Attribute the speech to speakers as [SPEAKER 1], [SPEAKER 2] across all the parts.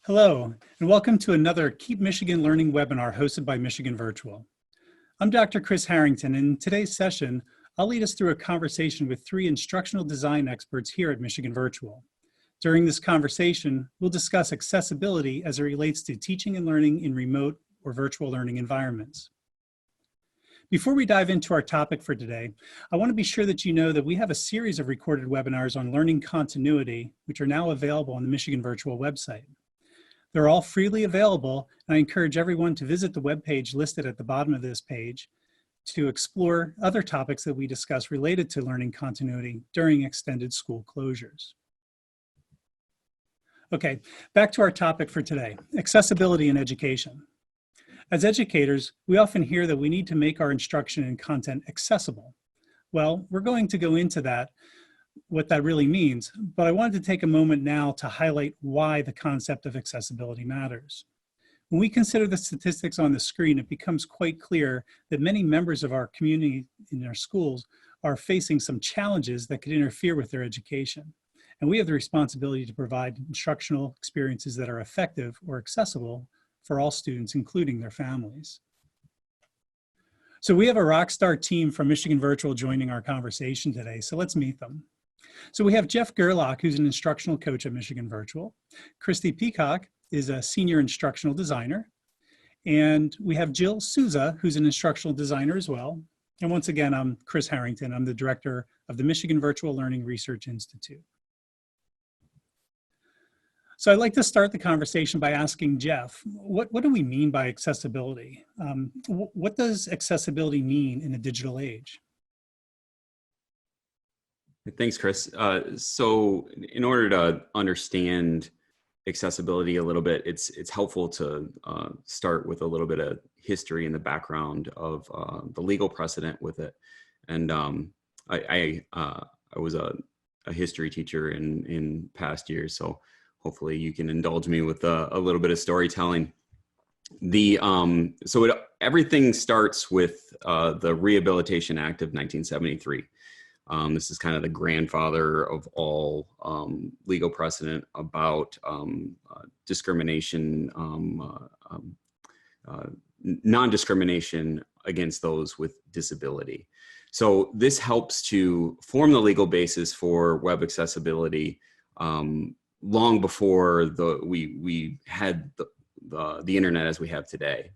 [SPEAKER 1] Hello, and welcome to another Keep Michigan Learning webinar hosted by Michigan Virtual. I'm Dr. Chris Harrington, and in today's session, I'll lead us through a conversation with three instructional design experts here at Michigan Virtual. During this conversation, we'll discuss accessibility as it relates to teaching and learning in remote or virtual learning environments. Before we dive into our topic for today, I want to be sure that you know that we have a series of recorded webinars on learning continuity, which are now available on the Michigan Virtual website. They're all freely available, and I encourage everyone to visit the webpage listed at the bottom of this page to explore other topics that we discuss related to learning continuity during extended school closures. Okay, back to our topic for today, accessibility in education. As educators, we often hear that we need to make our instruction and content accessible. Well, we're going to go into that, what that really means, but I wanted to take a moment now to highlight why the concept of accessibility matters. When we consider the statistics on the screen, it becomes quite clear that many members of our community in our schools are facing some challenges that could interfere with their education. And we have the responsibility to provide instructional experiences that are effective or accessible for all students, including their families. So we have a rock star team from Michigan Virtual joining our conversation today, so let's meet them. So we have Jeff Gerlach, who's an instructional coach at Michigan Virtual. Kristi Peacock is a senior instructional designer. And we have Jill Souza, who's an instructional designer as well. And once again, I'm Chris Harrington. I'm the director of the Michigan Virtual Learning Research Institute. So I'd like to start the conversation by asking Jeff, what do we mean by accessibility? What does accessibility mean in a digital age?
[SPEAKER 2] Thanks, Chris. So in order to understand accessibility a little bit, it's helpful to start with a little bit of history and the background of the legal precedent with it. And I was a history teacher in past years, so hopefully you can indulge me with a little bit of storytelling. Everything starts with the Readabilitation Act of 1973. This is kind of the grandfather of all legal precedent about discrimination, non-discrimination against those with disability. So this helps to form the legal basis for web accessibility long before we had the internet as we have today.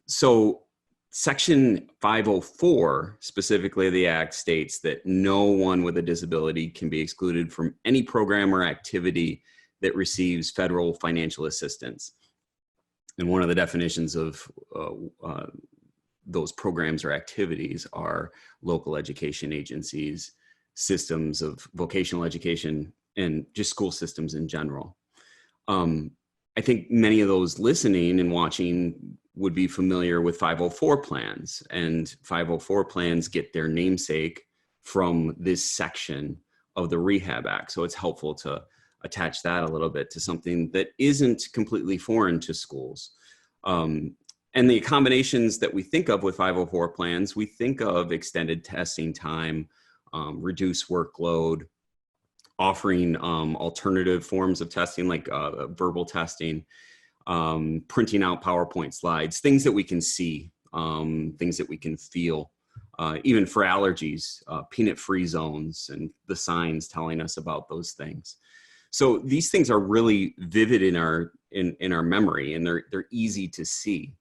[SPEAKER 2] So Section 504, specifically of the Act, states that no one with a disability can be excluded from any program or activity that receives federal financial assistance. And one of the definitions of those programs or activities are local education agencies, systems of vocational education, and just school systems in general. I think many of those listening and watching would be familiar with 504 plans, and 504 plans get their namesake from this section of the Rehab Act. So it's helpful to attach that a little bit to something that isn't completely foreign to schools. And the combinations that we think of with 504 plans, we think of extended testing time, reduced workload, offering alternative forms of testing like verbal testing, printing out PowerPoint slides, things that we can see, things that we can feel, even for allergies, peanut-free zones, and the signs telling us about those things. So these things are really vivid in our memory, and they're easy to see.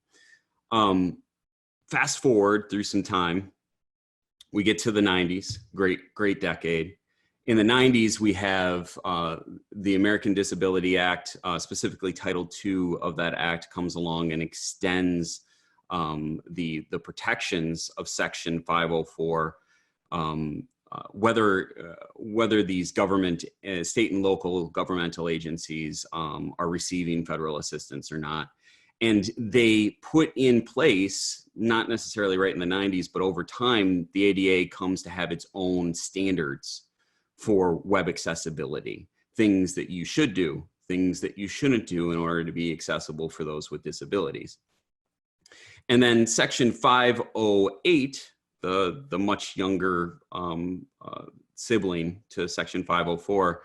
[SPEAKER 2] Fast forward through some time, we get to the 90s, great decade. In the 90s, we have the American Disability Act, specifically Title II of that act comes along and extends the protections of Section 504, whether these government, state and local governmental agencies are receiving federal assistance or not. And they put in place, not necessarily right in the 90s, but over time, the ADA comes to have its own standards for web accessibility, things that you should do, things that you shouldn't do in order to be accessible for those with disabilities. And then Section 508, the much younger sibling to Section 504,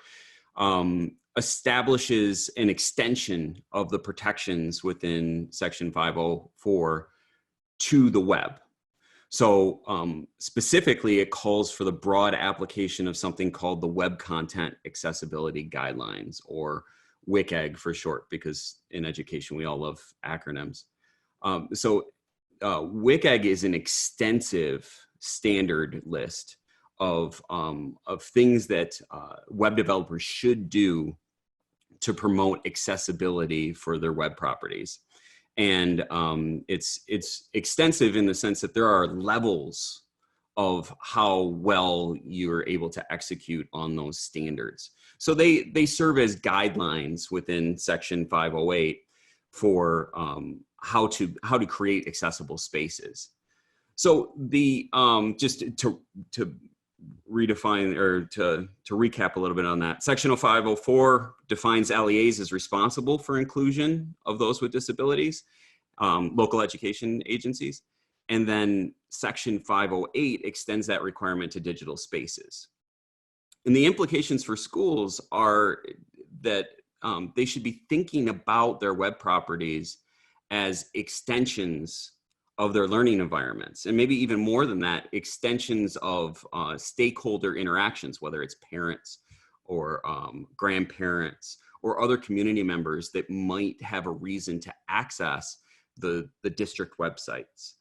[SPEAKER 2] establishes an extension of the protections within Section 504 to the web. So specifically, it calls for the broad application of something called the Web Content Accessibility Guidelines, or WCAG for short, because in education we all love acronyms. WCAG is an extensive standard list of things that web developers should do to promote accessibility for their web properties. And it's extensive in the sense that there are levels of how well you're able to execute on those standards. So they serve as guidelines within Section 508 for how to create accessible spaces. So the just to redefine, or to recap a little bit on that, Section 504 defines LEAs as responsible for inclusion of those with disabilities, local education agencies. And then Section 508 extends that requirement to digital spaces. And the implications for schools are that they should be thinking about their web properties as extensions of their learning environments, and maybe even more than that, extensions of stakeholder interactions, whether it's parents or grandparents or other community members that might have a reason to access the district websites,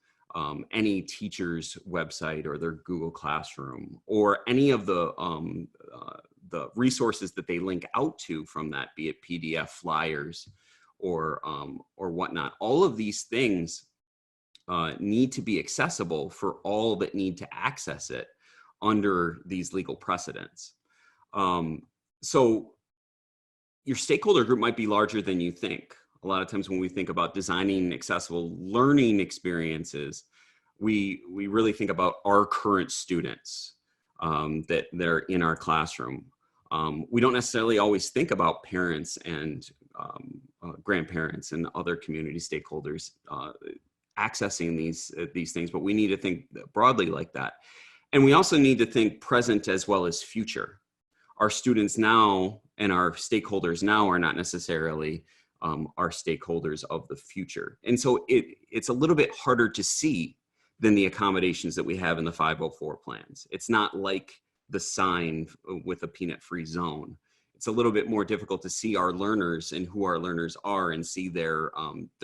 [SPEAKER 2] any teacher's website or their Google Classroom, or any of the resources that they link out to from that, be it PDF flyers or whatnot. All of these things need to be accessible for all that need to access it under these legal precedents. So your stakeholder group might be larger than you think. A lot of times when we think about designing accessible learning experiences, we really think about our current students that are in our classroom. We don't necessarily always think about parents and grandparents and other community stakeholders accessing these things, but we need to think broadly like that. And we also need to think present as well as future. Our students now and our stakeholders now are not necessarily our stakeholders of the future. And so it's a little bit harder to see than the accommodations that we have in the 504 plans. It's not like the sign with a peanut-free zone. It's a little bit more difficult to see our learners and who our learners are and see their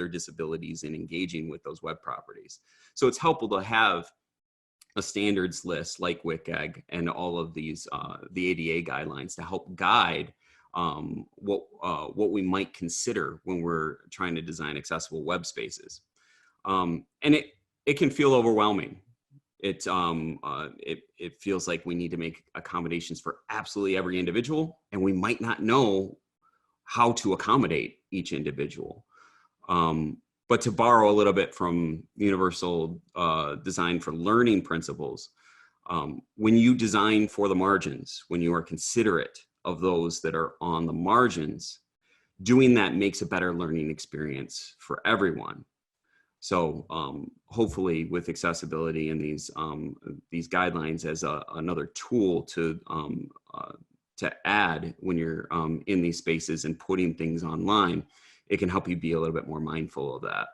[SPEAKER 2] disabilities in engaging with those web properties. So it's helpful to have a standards list like WCAG and all of these, the ADA guidelines, to help guide what we might consider when we're trying to design accessible web spaces. And it can feel overwhelming. It feels like we need to make accommodations for absolutely every individual, and we might not know how to accommodate each individual. But to borrow a little bit from universal design for learning principles, when you design for the margins, when you are considerate of those that are on the margins, doing that makes a better learning experience for everyone. So hopefully with accessibility and these guidelines as another tool to add when you're in these spaces and putting things online, it can help you be a little bit more mindful of that.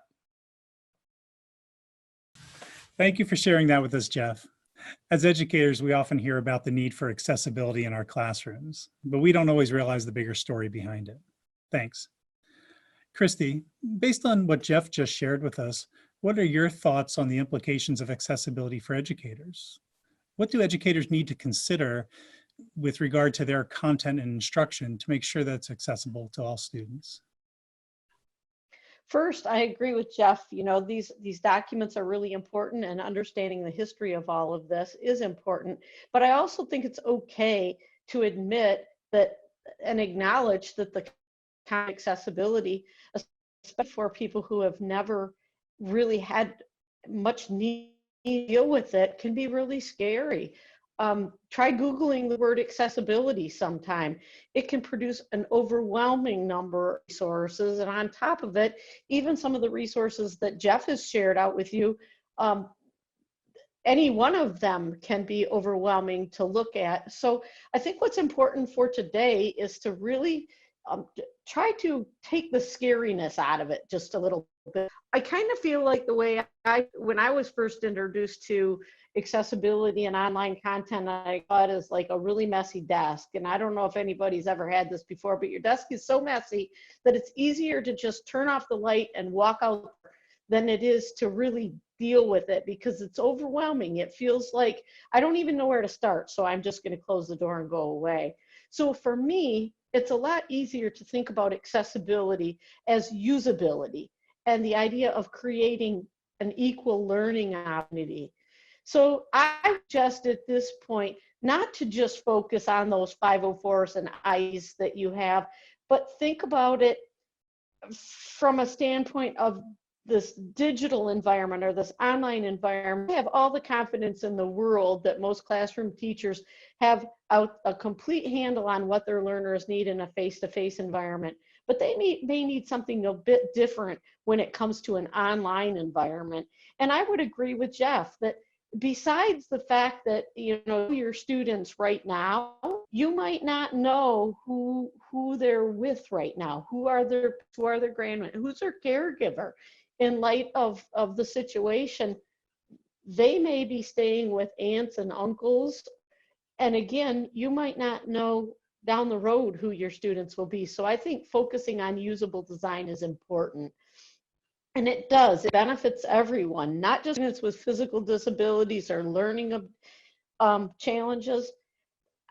[SPEAKER 1] Thank you for sharing that with us, Jeff. As educators, we often hear about the need for accessibility in our classrooms, but we don't always realize the bigger story behind it. Thanks. Kristi, based on what Jeff just shared with us, what are your thoughts on the implications of accessibility for educators? What do educators need to consider with regard to their content and instruction to make sure that it's accessible to all students?
[SPEAKER 3] First, I agree with Jeff. You know, these documents are really important, and understanding the history of all of this is important. But I also think it's okay to admit that and acknowledge that the accessibility, especially for people who have never really had much need to deal with it, can be really scary. Try Googling the word accessibility sometime. It can produce an overwhelming number of resources. And on top of it, even some of the resources that Jeff has shared out with you, any one of them can be overwhelming to look at. So I think what's important for today is to really try to take the scariness out of it just a little bit. I kind of feel like the way when I was first introduced to accessibility and online content, I got as like a really messy desk. And I don't know if anybody's ever had this before, but your desk is so messy that it's easier to just turn off the light and walk out than it is to really deal with it, because it's overwhelming. It feels like I don't even know where to start, so I'm just going to close the door and go away. So for me, it's a lot easier to think about accessibility as usability and the idea of creating an equal learning opportunity. So I suggest at this point not to just focus on those 504s and I's that you have, but think about it from a standpoint of this digital environment or this online environment. I have all the confidence in the world that most classroom teachers have a complete handle on what their learners need in a face-to-face environment, but they may need something a bit different when it comes to an online environment. And I would agree with Jeff that besides the fact that, you know, your students right now, you might not know who they're with right now, who are their grandparents, who's their caregiver. In light of the situation, they may be staying with aunts and uncles. And again, you might not know down the road who your students will be. So I think focusing on usable design is important. And it benefits everyone, not just students with physical disabilities or learning challenges.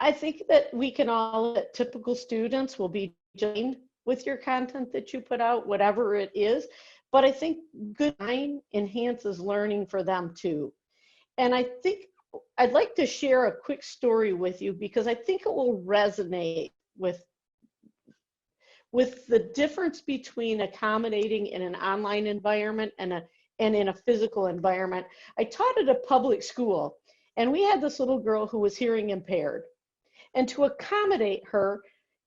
[SPEAKER 3] I think that we can all, that typical students will be joined with your content that you put out, whatever it is. But I think good design enhances learning for them too. And I think I'd like to share a quick story with you because I think it will resonate with the difference between accommodating in an online environment and in a physical environment. I taught at a public school, and we had this little girl who was hearing impaired. And to accommodate her,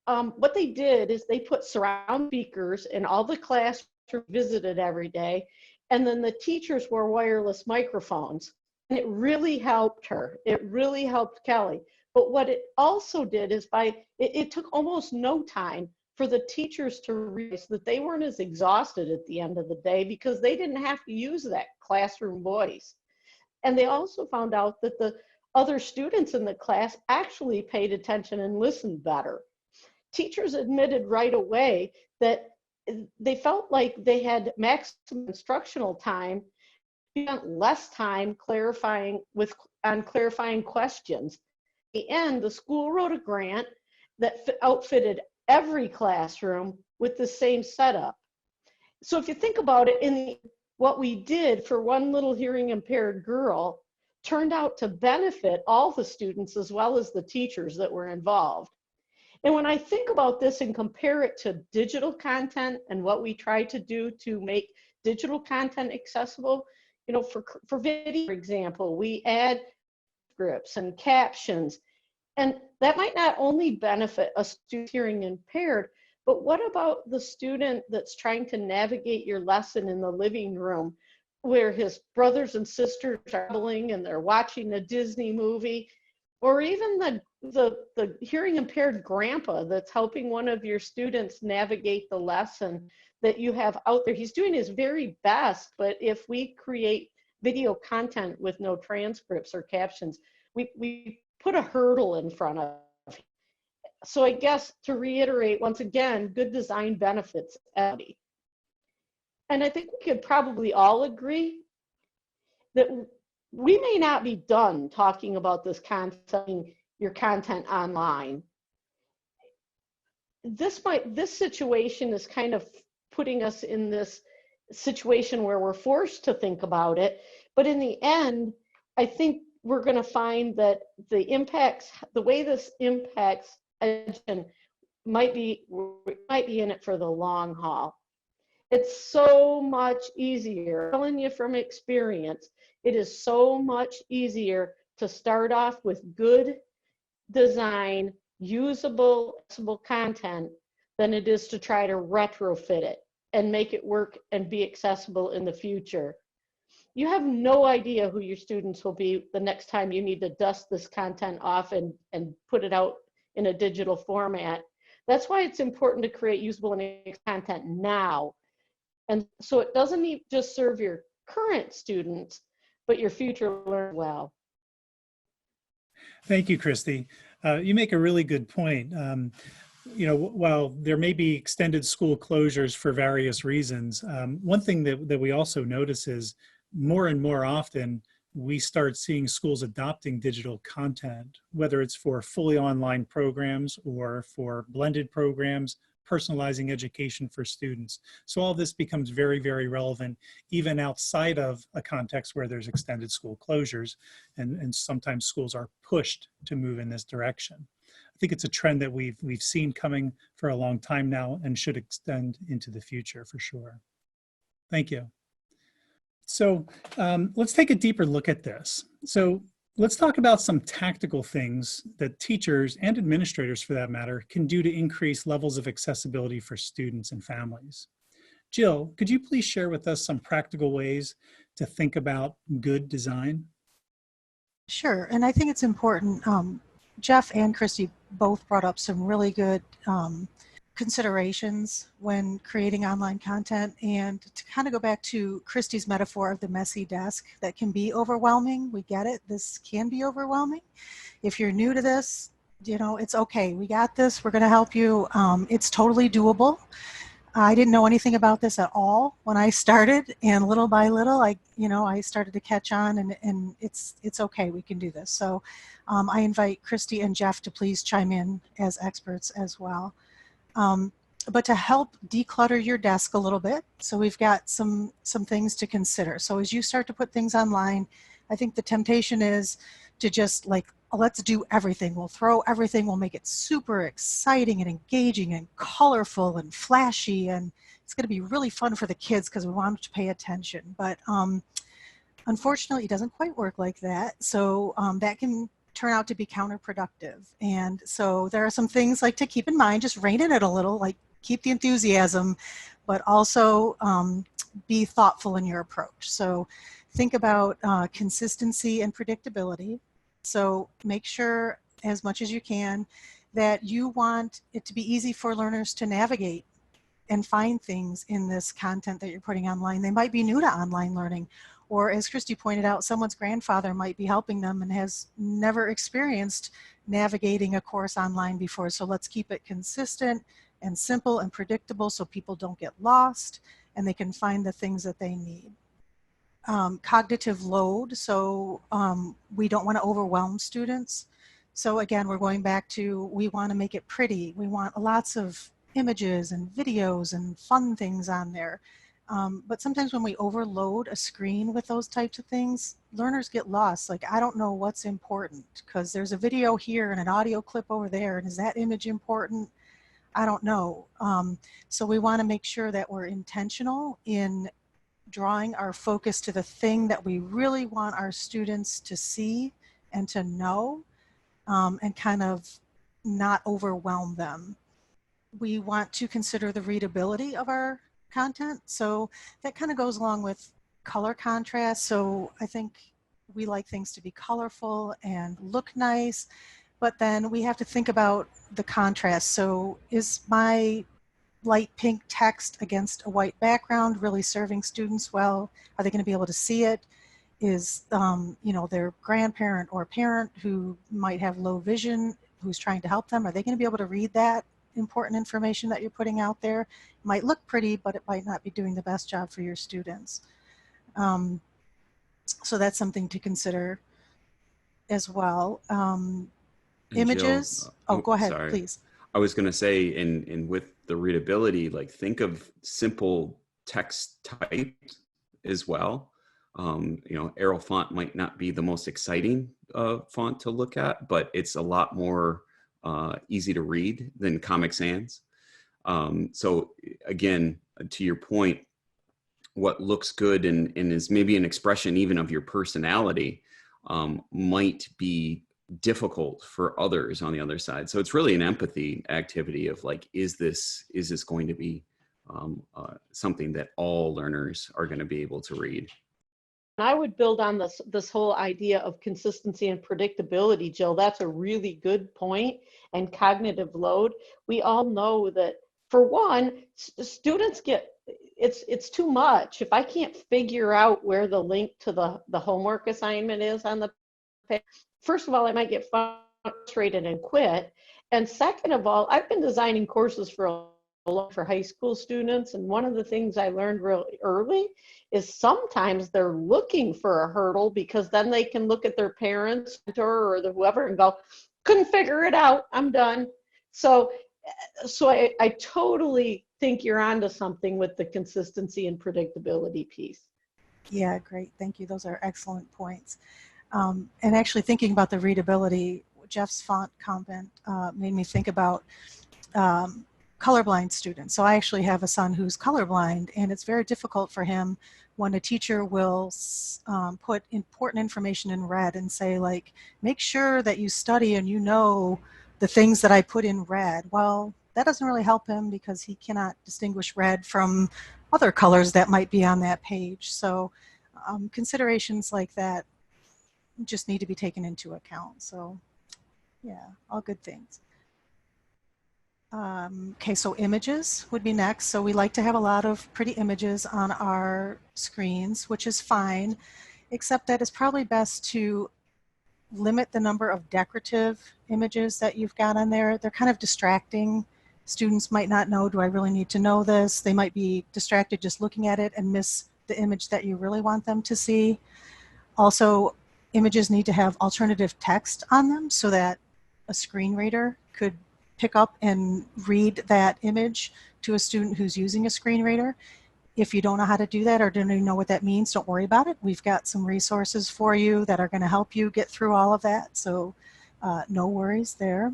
[SPEAKER 3] what they did is they put surround speakers in all the classrooms visited every day, and then the teachers wore wireless microphones. And it really helped her. It really helped Kelly. But what it also did is it took almost no time for the teachers to realize that they weren't as exhausted at the end of the day because they didn't have to use that classroom voice. And they also found out that the other students in the class actually paid attention and listened better. Teachers admitted right away that they felt like they had maximum instructional time, spent less time clarifying questions. At the end, the school wrote a grant that outfitted every classroom with the same setup. So if you think about it, what we did for one little hearing impaired girl turned out to benefit all the students as well as the teachers that were involved. And when I think about this and compare it to digital content and what we try to do to make digital content accessible, you know, for video, for example, we add scripts and captions, and that might not only benefit a student hearing impaired, but what about the student that's trying to navigate your lesson in the living room where his brothers and sisters are traveling and they're watching a Disney movie, or even the hearing impaired grandpa that's helping one of your students navigate the lesson that you have out there. He's doing his very best, but if we create video content with no transcripts or captions, we put a hurdle in front of him. So I guess to reiterate, once again, good design benefits everybody. And I think we could probably all agree that we may not be done talking about this content, your content online. This situation is kind of putting us in this situation where we're forced to think about it. But in the end, I think we're going to find that the way this impacts education might be in it for the long haul. It's so much easier, I'm telling you from experience, it is so much easier to start off with good design, usable content than it is to try to retrofit it and make it work and be accessible in the future. You have no idea who your students will be the next time you need to dust this content off and put it out in a digital format. That's why it's important to create usable and content now. And so it doesn't just serve your current students, but your future learners well.
[SPEAKER 1] Thank you, Kristi. You make a really good point. You know, while there may be extended school closures for various reasons, one thing that we also notice is more and more often we start seeing schools adopting digital content, whether it's for fully online programs or for blended programs, personalizing education for students. So all this becomes very, very relevant, even outside of a context where there's extended school closures, and sometimes schools are pushed to move in this direction. I think it's a trend that we've seen coming for a long time now and should extend into the future for sure. Thank you. So let's take a deeper look at this. So let's talk about some tactical things that teachers and administrators, for that matter, can do to increase levels of accessibility for students and families. Jill, could you please share with us some practical ways to think about good design?
[SPEAKER 4] Sure, and I think it's important. Jeff and Kristi both brought up some really good considerations when creating online content. And to kind of go back to Kristi's metaphor of the messy desk, that can be overwhelming. We get it. This can be overwhelming. If you're new to this, you know, it's okay. We got this. We're going to help you. It's totally doable. I didn't know anything about this at all when I started, and little by little, I started to catch on, and it's okay. We can do this. So I invite Kristi and Jeff to please chime in as experts as well. But to help declutter your desk a little bit, so we've got some things to consider. So as you start to put things online, I think the temptation is to just like, let's do everything. We'll throw everything. We'll make it super exciting and engaging and colorful and flashy. And it's going to be really fun for the kids because we want them to pay attention. But unfortunately, it doesn't quite work like that. So that can turn out to be counterproductive. And so there are some things like to keep in mind, just rein in it a little, like keep the enthusiasm, but also be thoughtful in your approach. So think about consistency and predictability. So make sure as much as you can that you want it to be easy for learners to navigate and find things in this content that you're putting online. They might be new to online learning, or as Kristi pointed out, someone's grandfather might be helping them and has never experienced navigating a course online before. So let's keep it consistent and simple and predictable so people don't get lost and they can find the things that they need. Cognitive load, so we don't want to overwhelm students. So again, we're going back to, we want to make it pretty. We want lots of images and videos and fun things on there. But sometimes when we overload a screen with those types of things, learners get lost. Like, I don't know what's important because there's a video here and an audio clip over there, and is that image important? I don't know. So we want to make sure that we're intentional in drawing our focus to the thing that we really want our students to see and to know, and kind of not overwhelm them. We want to consider the readability of our content. So that kind of goes along with color contrast. So I think we like things to be colorful and look nice, but then we have to think about the contrast. So is my light pink text against a white background really serving students well? Are they going to be able to see it? Is their grandparent or parent who might have low vision, who's trying to help them, are they going to be able to read that important information that you're putting out there? It might look pretty, but it might not be doing the best job for your students. So that's something to consider as well. Images. Jill, go ahead, sorry. Please.
[SPEAKER 2] I was going to say, and with the readability, like think of simple text types as well. Arial font might not be the most exciting font to look at, but it's a lot more easy to read than Comic Sans. So again, to your point, what looks good and is maybe an expression even of your personality might be difficult for others on the other side. So it's really an empathy activity of like, is this going to be something that all learners are going to be able to read?
[SPEAKER 3] I would build on this whole idea of consistency and predictability, Jill. That's a really good point. And cognitive load. We all know that, for one, students get, it's too much. If I can't figure out where the link to the homework assignment is on the page, first of all, I might get frustrated and quit. And second of all, I've been designing courses for high school students, and one of the things I learned really early is sometimes they're looking for a hurdle, because then they can look at their parents, mentor, or whoever and go, couldn't figure it out, I'm done. So I totally think you're onto something with the consistency and predictability piece.
[SPEAKER 4] Yeah, great. Thank you. Those are excellent points. And actually thinking about the readability, Jeff's font comment made me think about colorblind students. So I actually have a son who's colorblind, and it's very difficult for him when a teacher will put important information in red and say, like, make sure that you study and you know the things that I put in red. Well, that doesn't really help him because he cannot distinguish red from other colors that might be on that page. So considerations like that just need to be taken into account. So yeah, all good things. Okay, so images would be next. So we like to have a lot of pretty images on our screens, which is fine, except that it's probably best to limit the number of decorative images that you've got on there. They're kind of distracting. Students might not know, do I really need to know this? They might be distracted just looking at it and miss the image that you really want them to see. Also, images need to have alternative text on them so that a screen reader could pick up and read that image to a student who's using a screen reader. If you don't know how to do that or don't even know what that means, don't worry about it. We've got some resources for you that are going to help you get through all of that. So no worries there.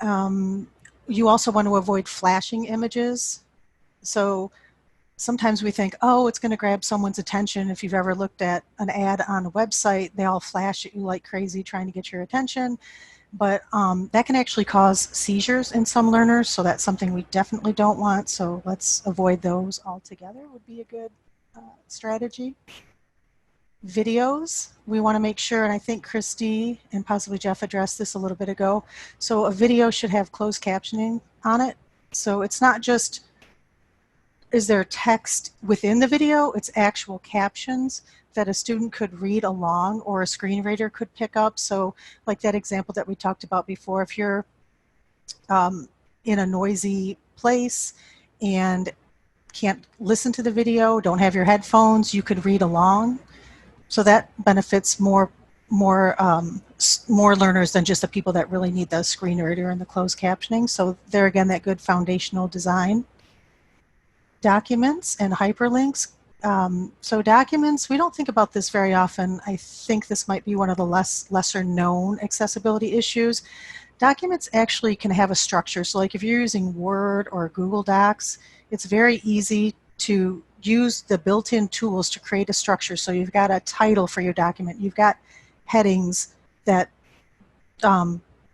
[SPEAKER 4] You also want to avoid flashing images. So sometimes we think, oh, it's going to grab someone's attention. If you've ever looked at an ad on a website, they all flash at you like crazy trying to get your attention. But that can actually cause seizures in some learners, so that's something we definitely don't want. So let's avoid those altogether would be a good strategy. Videos, we want to make sure, and I think Kristi and possibly Jeff addressed this a little bit ago. So a video should have closed captioning on it. So it's not just, is there text within the video? It's actual captions that a student could read along or a screen reader could pick up. So like that example that we talked about before, if you're in a noisy place and can't listen to the video, don't have your headphones, you could read along. So that benefits more learners than just the people that really need the screen reader and the closed captioning. So there again, that good foundational design. Documents and hyperlinks. So documents, we don't think about this very often. I think this might be one of the lesser known accessibility issues. Documents actually can have a structure. So like if you're using Word or Google Docs, it's very easy to use the built-in tools to create a structure. So you've got a title for your document. You've got headings that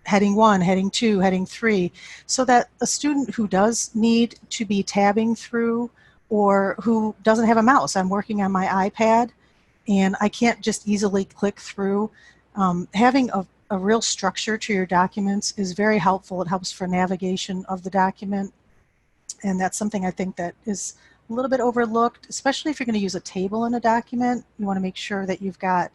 [SPEAKER 4] heading 1, heading 2, heading 3, so that a student who does need to be tabbing through or who doesn't have a mouse, I'm working on my iPad and I can't just easily click through, having a real structure to your documents is very helpful. It helps for navigation of the document, and that's something I think that is a little bit overlooked, especially if you're going to use a table in a document. You want to make sure that you've got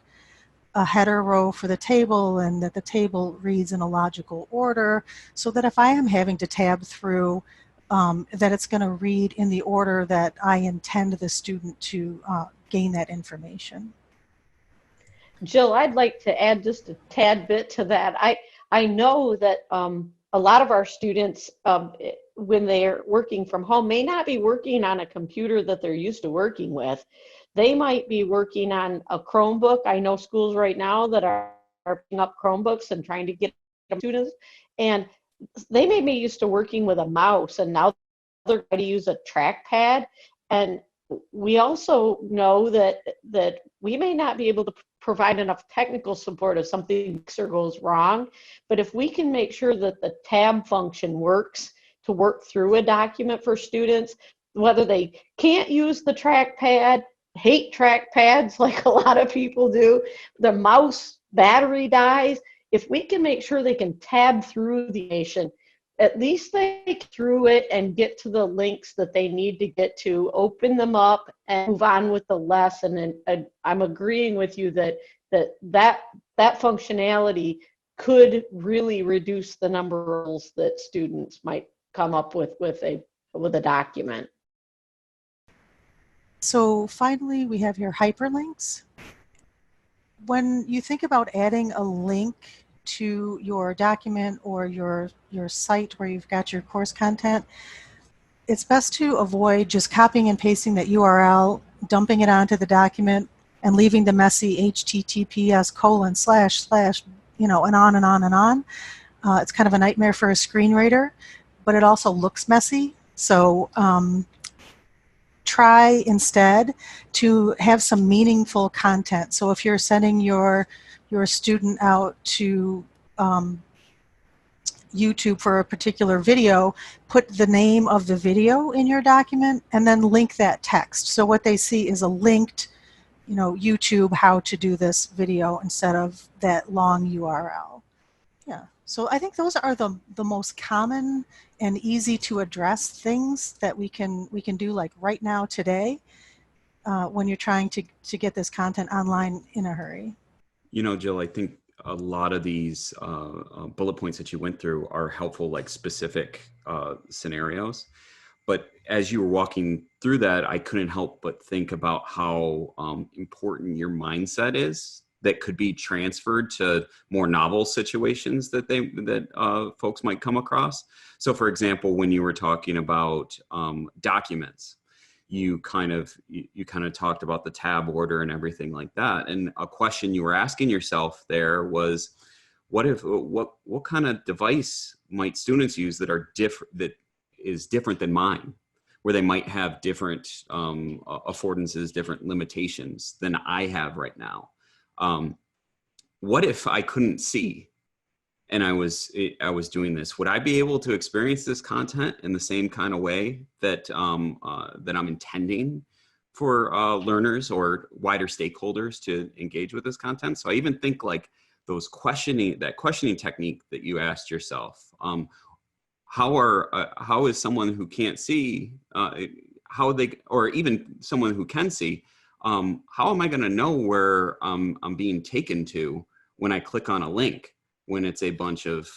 [SPEAKER 4] a header row for the table and that the table reads in a logical order, so that if I am having to tab through, that it's going to read in the order that I intend the student to gain that information.
[SPEAKER 3] Jill, I'd like to add just a tad bit to that. I know that a lot of our students, when they're working from home, may not be working on a computer that they're used to working with. They might be working on a Chromebook. I know schools right now that are picking up Chromebooks and trying to get students, and they may be used to working with a mouse, and now they're going to use a trackpad. And we also know that we may not be able to provide enough technical support if something goes wrong, but if we can make sure that the TAM function works to work through a document for students, whether they can't use the trackpad hate trackpads like a lot of people do. The mouse battery dies. If we can make sure they can tab through the information, at least they get through it and get to the links that they need to get to, open them up and move on with the lesson. And I'm agreeing with you that functionality could really reduce the number of rules that students might come up with a document.
[SPEAKER 4] So finally, we have your hyperlinks. When you think about adding a link to your document or your site where you've got your course content, it's best to avoid just copying and pasting that URL, dumping it onto the document, and leaving the messy https:// and on and on and on. It's kind of a nightmare for a screen reader, but it also looks messy. So try instead to have some meaningful content. So if you're sending your student out to YouTube for a particular video, put the name of the video in your document and then link that text. So what they see is a linked, YouTube how to do this video instead of that long URL. Yeah. So I think those are the most common and easy to address things that we can do like right now today when you're trying to get this content online in a hurry.
[SPEAKER 2] Jill, I think a lot of these bullet points that you went through are helpful, like specific scenarios. But as you were walking through that, I couldn't help but think about how important your mindset is that could be transferred to more novel situations that folks might come across. So for example, when you were talking about documents, you kind of talked about the tab order and everything like that. And a question you were asking yourself there was, what kind of device might students use that is different than mine, where they might have different affordances, different limitations than I have right now. What if I couldn't see and I was doing this? Would I be able to experience this content in the same kind of way that that I'm intending for learners or wider stakeholders to engage with this content? So I even think like that questioning technique that you asked yourself, how is someone who can't see, or even someone who can see, how am I going to know where I'm being taken to when I click on a link, when it's a bunch of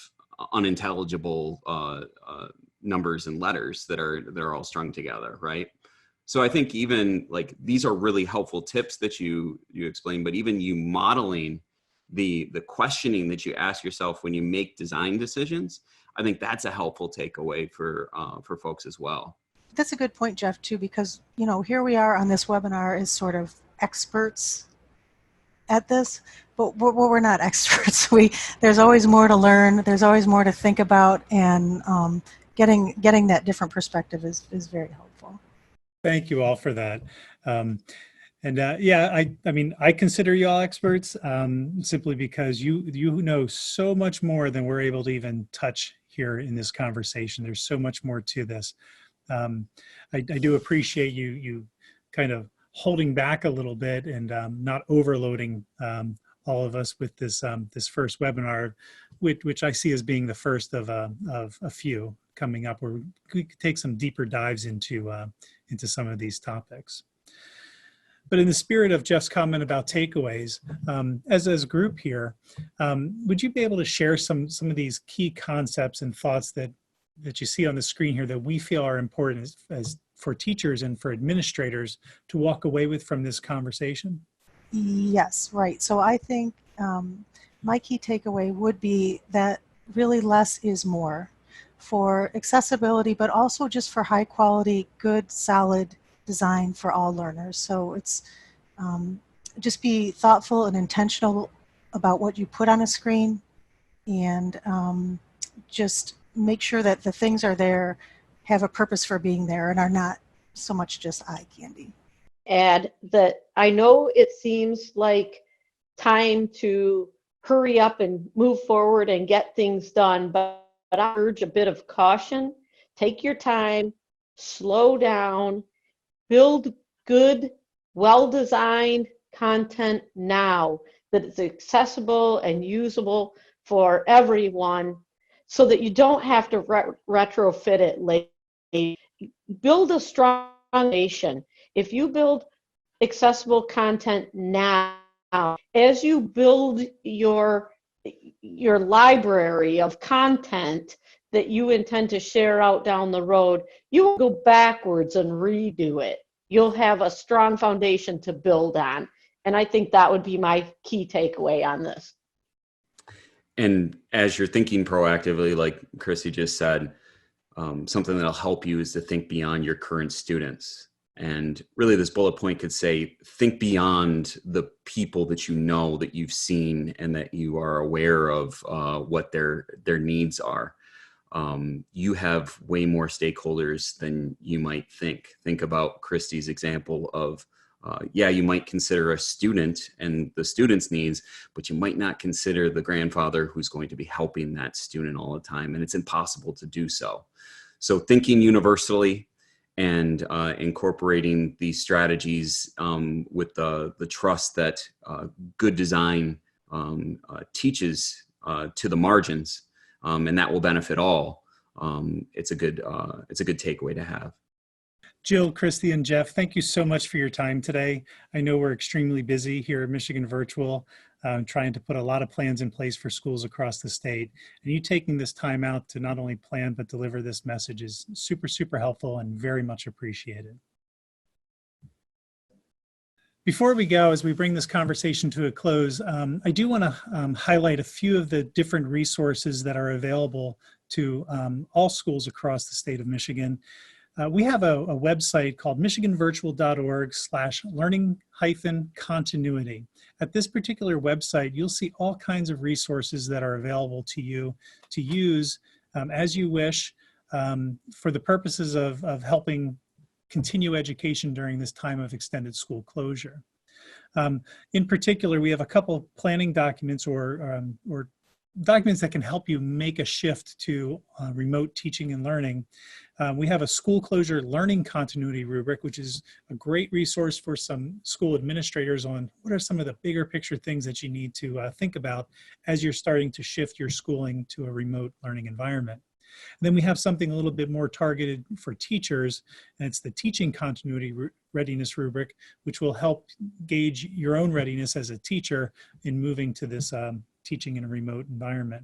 [SPEAKER 2] unintelligible numbers and letters that are all strung together, right? So I think even like these are really helpful tips that you explained, but even you modeling the questioning that you ask yourself when you make design decisions, I think that's a helpful takeaway for folks as well.
[SPEAKER 4] That's a good point, Jeff, too, because, here we are on this webinar as sort of experts at this, but we're not experts. There's always more to learn. There's always more to think about, and getting that different perspective is very helpful.
[SPEAKER 1] Thank you all for that. Yeah, I mean, I consider you all experts simply because you know so much more than we're able to even touch here in this conversation. There's so much more to this. I do appreciate you kind of holding back a little bit and not overloading all of us with this this first webinar, which I see as being the first of a few coming up, where we could take some deeper dives into some of these topics. But in the spirit of Jeff's comment about takeaways, as a group here, would you be able to share some of these key concepts and thoughts that you see on the screen here that we feel are important as for teachers and for administrators to walk away with from this conversation?
[SPEAKER 4] Yes, right. So I think my key takeaway would be that really less is more for accessibility, but also just for high quality, good, solid design for all learners. So it's just be thoughtful and intentional about what you put on a screen, and just make sure that the things are there, have a purpose for being there, and are not so much just eye candy.
[SPEAKER 3] Add that I know it seems like time to hurry up and move forward and get things done, but I urge a bit of caution. Take your time, slow down, build good well-designed content now that is accessible and usable for everyone so that you don't have to retrofit it later. Build a strong foundation. If you build accessible content now, as you build your library of content that you intend to share out down the road, you will go backwards and redo it. You'll have a strong foundation to build on. And I think that would be my key takeaway on this.
[SPEAKER 2] And as you're thinking proactively, like Kristi just said, something that'll help you is to think beyond your current students. And really this bullet point could say, think beyond the people that you know, that you've seen, and that you are aware of what their needs are. You have way more stakeholders than you might think. Think about Kristi's example of, yeah, you might consider a student and the student's needs, but you might not consider the grandfather who's going to be helping that student all the time. And it's impossible to do so. So thinking universally and incorporating these strategies with the trust that good design teaches to the margins, and that will benefit all. It's a good takeaway to have.
[SPEAKER 1] Jill, Kristi, and Jeff, thank you so much for your time today. I know we're extremely busy here at Michigan Virtual, trying to put a lot of plans in place for schools across the state. And you taking this time out to not only plan, but deliver this message is super, super helpful and very much appreciated. Before we go, as we bring this conversation to a close, I do want to highlight a few of the different resources that are available to all schools across the state of Michigan. We have a website called michiganvirtual.org/learning-continuity. At this particular website, you'll see all kinds of resources that are available to you to use as you wish for the purposes of helping continue education during this time of extended school closure. In particular, we have a couple of planning documents or documents that can help you make a shift to remote teaching and learning. We have a school closure learning continuity rubric, which is a great resource for some school administrators on what are some of the bigger picture things that you need to think about as you're starting to shift your schooling to a remote learning environment. And then we have something a little bit more targeted for teachers, and it's the teaching continuity readiness rubric, which will help gauge your own readiness as a teacher in moving to this teaching in a remote environment.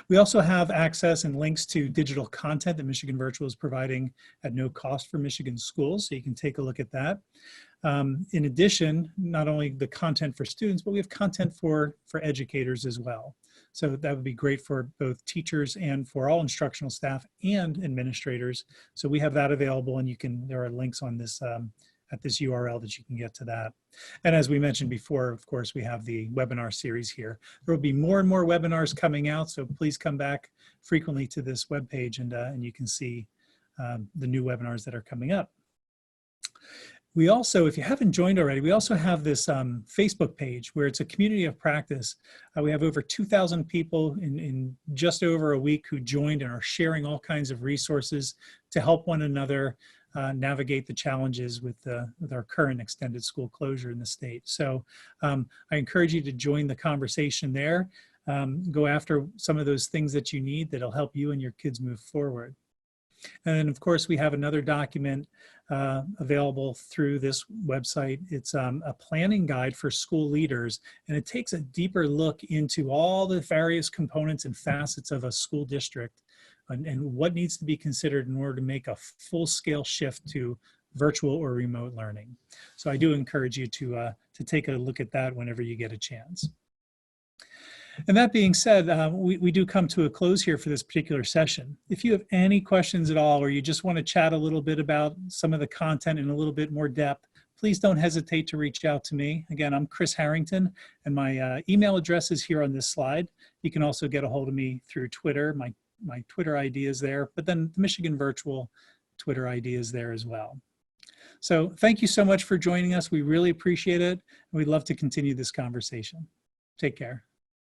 [SPEAKER 1] We also have access and links to digital content that Michigan Virtual is providing at no cost for Michigan schools, so you can take a look at that. In addition, not only the content for students, but we have content for educators as well. So that would be great for both teachers and for all instructional staff and administrators. So we have that available, and there are links on this at this URL that you can get to that. And as we mentioned before, of course, we have the webinar series here. There will be more and more webinars coming out, so please come back frequently to this webpage and you can see the new webinars that are coming up. We also, if you haven't joined already, we also have this Facebook page where it's a community of practice. We have over 2,000 people in just over a week who joined and are sharing all kinds of resources to help one another navigate the challenges with our current extended school closure in the state. So I encourage you to join the conversation there. Go after some of those things that you need that'll help you and your kids move forward. And then, of course, we have another document available through this website. It's a planning guide for school leaders, and it takes a deeper look into all the various components and facets of a school district and what needs to be considered in order to make a full-scale shift to virtual or remote learning. So I do encourage you to take a look at that whenever you get a chance. And that being said, we do come to a close here for this particular session. If you have any questions at all, or you just want to chat a little bit about some of the content in a little bit more depth, please don't hesitate to reach out to me. Again, I'm Chris Harrington, and my email address is here on this slide. You can also get a hold of me through Twitter. My Twitter ID is there, but then the Michigan Virtual Twitter ID is there as well. So thank you so much for joining us. We really appreciate it. And we'd love to continue this conversation. Take care.